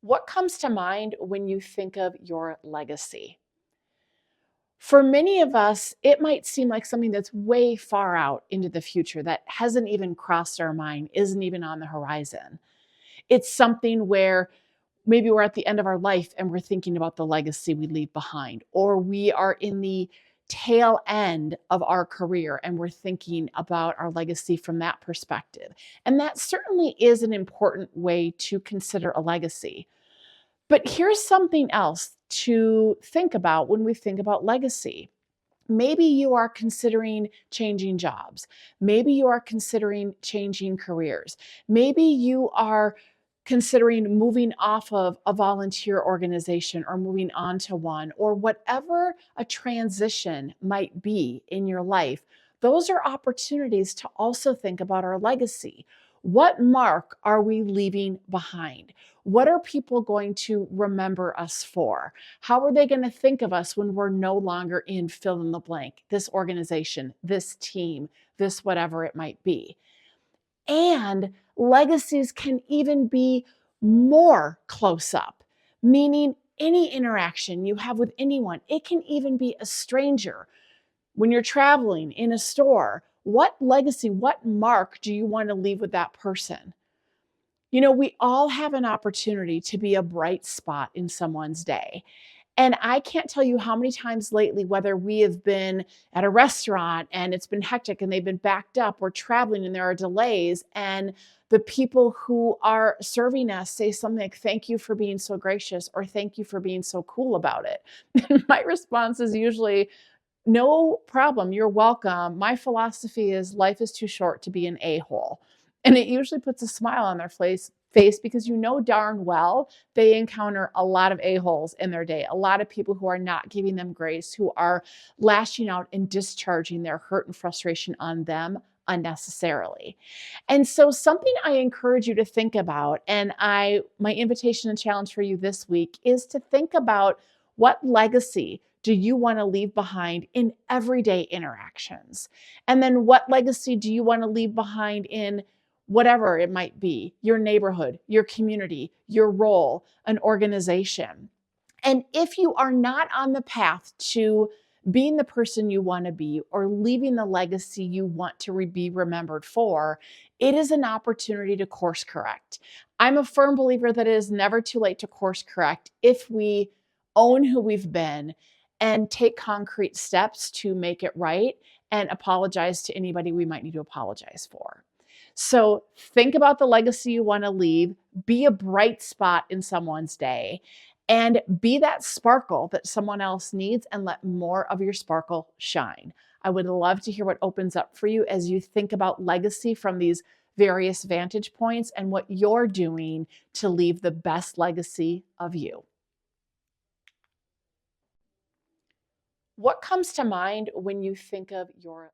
What comes to mind when you think of your legacy? For many of us, it might seem like something that's way far out into the future that hasn't even crossed our mind, isn't even on the horizon. It's something where maybe we're at the end of our life and we're thinking about the legacy we leave behind, or we are in the tail end of our career and we're thinking about our legacy from that perspective. And that certainly is an important way to consider a legacy. But here's something else to think about when we think about legacy. Maybe you are considering changing jobs. Maybe you are considering changing careers. Maybe you are considering moving off of a volunteer organization or moving on to one, or whatever a transition might be in your life. Those are opportunities to also think about our legacy. What mark are we leaving behind? What are people going to remember us for? How are they going to think of us when we're no longer in fill in the blank, this organization, this team, this whatever it might be? And legacies can even be more close up, meaning any interaction you have with anyone, it can even be a stranger. When you're traveling in a store, what legacy, what mark do you want to leave with that person? You know, we all have an opportunity to be a bright spot in someone's day. And I can't tell you how many times lately, whether we have been at a restaurant and it's been hectic and they've been backed up, or traveling and there are delays, and the people who are serving us say something like, "Thank you for being so gracious," or "Thank you for being so cool about it." And my response is usually, "No problem. You're welcome. My philosophy is life is too short to be an a-hole." And it usually puts a smile on their face because you know darn well they encounter a lot of a-holes in their day, a lot of people who are not giving them grace, who are lashing out and discharging their hurt and frustration on them unnecessarily. And so something I encourage you to think about, and my invitation and challenge for you this week is to think about, what legacy do you want to leave behind in everyday interactions? And then what legacy do you want to leave behind in whatever it might be, your neighborhood, your community, your role, an organization? And if you are not on the path to being the person you want to be or leaving the legacy you want to be remembered for, it is an opportunity to course correct. I'm a firm believer that it is never too late to course correct if we own who we've been and take concrete steps to make it right and apologize to anybody we might need to apologize for. So think about the legacy you want to leave, be a bright spot in someone's day, and be that sparkle that someone else needs, and let more of your sparkle shine. I would love to hear what opens up for you as you think about legacy from these various vantage points and what you're doing to leave the best legacy of you. What comes to mind when you think of your